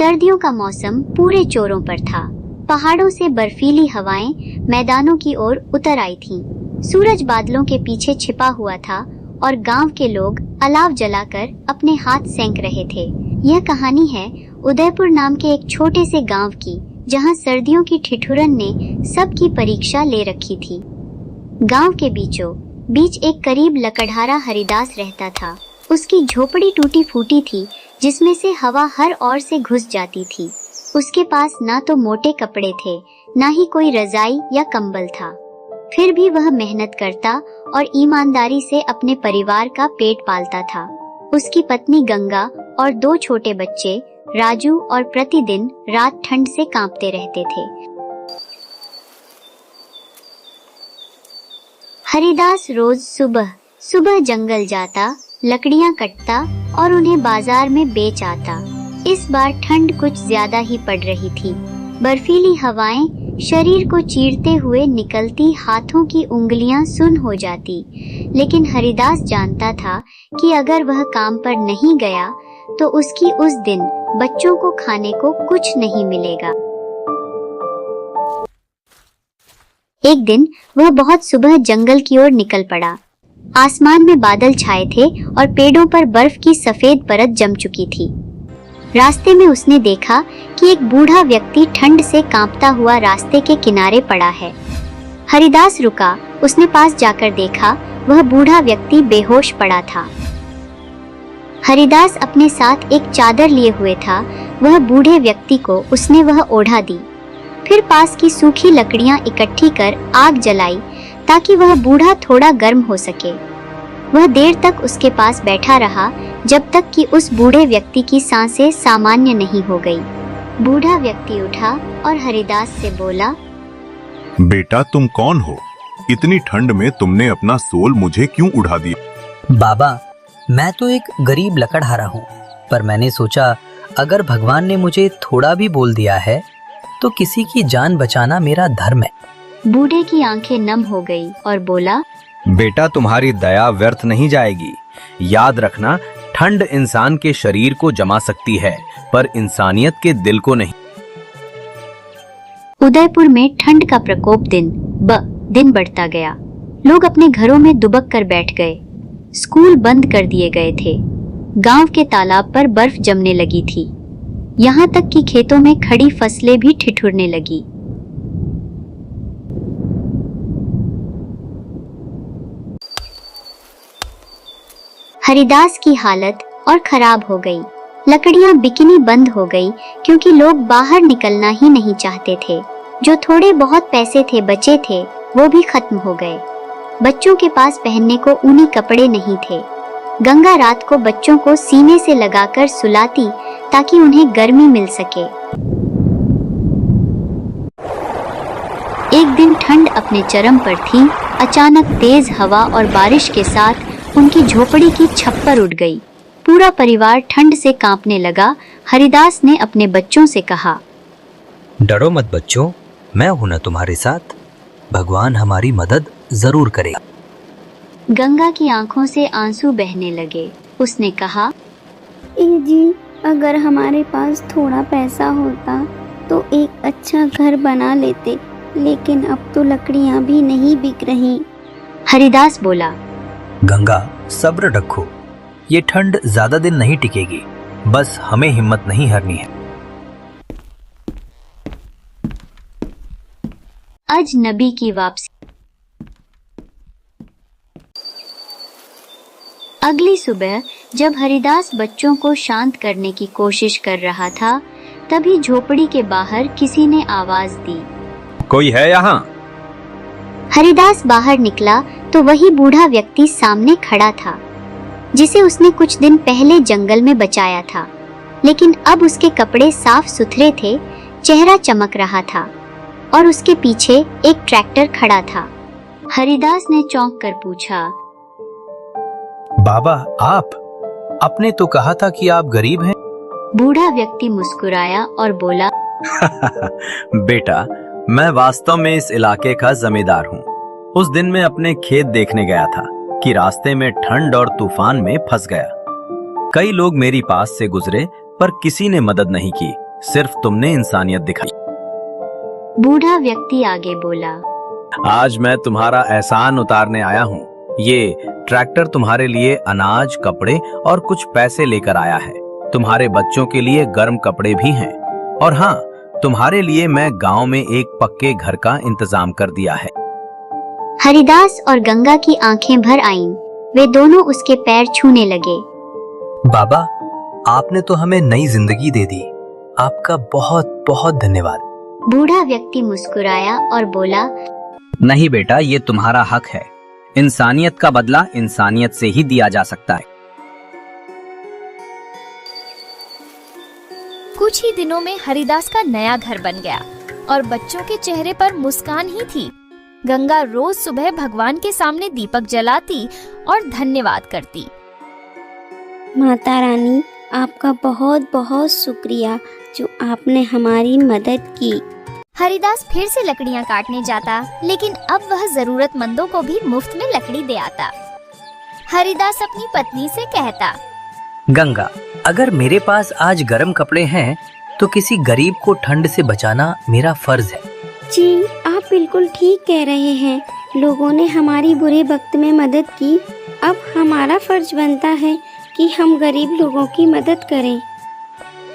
सर्दियों का मौसम पूरे जोरों पर था। पहाड़ों से बर्फीली हवाएं मैदानों की ओर उतर आई थीं। सूरज बादलों के पीछे छिपा हुआ था और गांव के लोग अलाव जलाकर अपने हाथ सेंक रहे थे। यह कहानी है उदयपुर नाम के एक छोटे से गांव की, जहां सर्दियों की ठिठुरन ने सबकी परीक्षा ले रखी थी। गांव के बीचों बीच एक करीब लकड़हारा हरिदास रहता था। उसकी झोपड़ी टूटी फूटी थी, जिसमें से हवा हर ओर से घुस जाती थी। उसके पास ना तो मोटे कपड़े थे, ना ही कोई रजाई या कंबल था। फिर भी वह मेहनत करता और ईमानदारी से अपने परिवार का पेट पालता था। उसकी पत्नी गंगा और 2 छोटे बच्चे राजू और प्रतिदिन रात ठंड से कांपते रहते थे। हरिदास रोज सुबह सुबह जंगल जाता, लकड़ियां कटता और उन्हें बाजार में बेच आता। इस बार ठंड कुछ ज्यादा ही पड़ रही थी। बर्फीली हवाएं शरीर को चीरते हुए निकलती, हाथों की उंगलियां सुन्न हो जाती। लेकिन हरिदास जानता था कि अगर वह काम पर नहीं गया तो उसकी उस दिन बच्चों को खाने को कुछ नहीं मिलेगा। एक दिन वह बहुत सुबह जंगल की ओर निकल पड़ा। आसमान में बादल छाए थे और पेड़ों पर बर्फ की सफेद परत जम चुकी थी। रास्ते में उसने देखा कि एक बूढ़ा व्यक्ति ठंड से कांपता हुआ रास्ते के किनारे पड़ा है। हरिदास रुका। उसने पास जाकर देखा, वह बूढ़ा व्यक्ति बेहोश पड़ा था। हरिदास अपने साथ एक चादर लिए हुए था। वह बूढ़े व्यक्ति को उसने वह ओढ़ा दी। फिर पास की सूखी लकड़ियां इकट्ठी कर आग जलाई ताकि वह बूढ़ा थोड़ा गर्म हो सके। वह देर तक उसके पास बैठा रहा, जब तक कि उस बूढ़े व्यक्ति की सांसें सामान्य नहीं हो गई। बूढ़ा व्यक्ति उठा और हरिदास से बोला, बेटा तुम कौन हो? इतनी ठंड में तुमने अपना सोल मुझे क्यों उड़ा दिया? बाबा, मैं तो एक गरीब लकड़हारा हूँ, पर मैंने सोचा अगर भगवान ने मुझे थोड़ा भी बोल दिया है तो किसी की जान बचाना मेरा धर्म है। बूढ़े की आंखें नम हो गई और बोला, बेटा तुम्हारी दया व्यर्थ नहीं जाएगी। याद रखना, ठंड इंसान के शरीर को जमा सकती है पर इंसानियत के दिल को नहीं। उदयपुर में ठंड का प्रकोप दिन बढ़ता गया। लोग अपने घरों में दुबक कर बैठ गए। स्कूल बंद कर दिए गए थे। गांव के तालाब पर बर्फ जमने लगी थी। यहाँ तक कि खेतों में खड़ी फसलें भी ठिठुरने लगी। हरिदास की हालत और खराब हो गई। लकड़ियां बिकनी बंद हो गई क्योंकि लोग बाहर निकलना ही नहीं चाहते थे। जो थोड़े बहुत पैसे थे बचे थे, वो भी खत्म हो गए। बच्चों के पास पहनने को ऊनी कपड़े नहीं थे। गंगा रात को बच्चों को सीने से लगाकर सुलाती ताकि उन्हें गर्मी मिल सके। एक दिन ठंड अपने चरम पर थी। अचानक तेज हवा और बारिश के साथ उनकी झोपड़ी की छप्पर उड़ गई। पूरा परिवार ठंड से कांपने लगा। हरिदास ने अपने बच्चों से कहा, डरो मत बच्चों, मैं हूं ना तुम्हारे साथ। भगवान हमारी मदद जरूर करेगा। गंगा की आंखों से आंसू बहने लगे। उसने कहा, जी, अगर हमारे पास थोड़ा पैसा होता तो एक अच्छा घर बना लेते, लेकिन अब तो लकड़ियां भी नहीं बिक रही। हरिदास बोला, गंगा सब्र रखो, ये ठंड ज्यादा दिन नहीं टिकेगी, बस हमें हिम्मत नहीं हारनी है। अजनबी की वापसी। अगली सुबह जब हरिदास बच्चों को शांत करने की कोशिश कर रहा था, तभी झोपड़ी के बाहर किसी ने आवाज दी, कोई है यहाँ? हरिदास बाहर निकला तो वही बूढ़ा व्यक्ति सामने खड़ा था, जिसे उसने कुछ दिन पहले जंगल में बचाया था। लेकिन अब उसके कपड़े साफ सुथरे थे, चेहरा चमक रहा था और उसके पीछे एक ट्रैक्टर खड़ा था। हरिदास ने चौंक कर पूछा, बाबा आप? आपने तो कहा था कि आप गरीब हैं। बूढ़ा व्यक्ति मुस्कुराया और बोला, बेटा, मैं वास्तव में इस इलाके का जमींदार हूँ। उस दिन मैं अपने खेत देखने गया था कि रास्ते में ठंड और तूफान में फंस गया। कई लोग मेरी पास से गुजरे पर किसी ने मदद नहीं की। सिर्फ तुमने इंसानियत दिखाई। बूढ़ा व्यक्ति आगे बोला, आज मैं तुम्हारा एहसान उतारने आया हूँ। ये ट्रैक्टर तुम्हारे लिए अनाज, कपड़े और कुछ पैसे लेकर आया है। तुम्हारे बच्चों के लिए गर्म कपड़े भी हैं। और हाँ, तुम्हारे लिए मैं गांव में एक पक्के घर का इंतजाम कर दिया है। हरिदास और गंगा की आंखें भर आईं। वे दोनों उसके पैर छूने लगे। बाबा, आपने तो हमें नई जिंदगी दे दी। आपका बहुत बहुत धन्यवाद। बूढ़ा व्यक्ति मुस्कुराया और बोला, नहीं बेटा, ये तुम्हारा हक है। इंसानियत का बदला इंसानियत से ही दिया जा सकता है। कुछ ही दिनों में हरिदास का नया घर बन गया और बच्चों के चेहरे पर मुस्कान ही थी। गंगा रोज सुबह भगवान के सामने दीपक जलाती और धन्यवाद करती। माता रानी, आपका बहुत बहुत शुक्रिया जो आपने हमारी मदद की। हरिदास फिर से लकड़ियाँ काटने जाता, लेकिन अब वह जरूरतमंदों को भी मुफ्त में लकड़ी दे आता। हरिदास अपनी पत्नी से कहता, गंगा, अगर मेरे पास आज गर्म कपड़े हैं तो किसी गरीब को ठंड से बचाना मेरा फर्ज है। जी, आप बिल्कुल ठीक कह रहे हैं। लोगों ने हमारी बुरे वक्त में मदद की, अब हमारा फर्ज बनता है कि हम गरीब लोगों की मदद करें।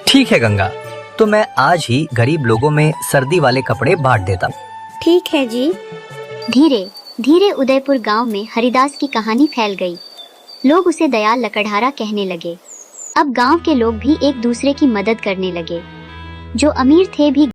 ठीक है गंगा, तो मैं आज ही गरीब लोगों में सर्दी वाले कपड़े बांट देता हूँ। ठीक है जी। धीरे धीरे उदयपुर गांव में हरिदास की कहानी फैल गई। लोग उसे दयाल लकड़हारा कहने लगे। अब गांव के लोग भी एक दूसरे की मदद करने लगे। जो अमीर थे भी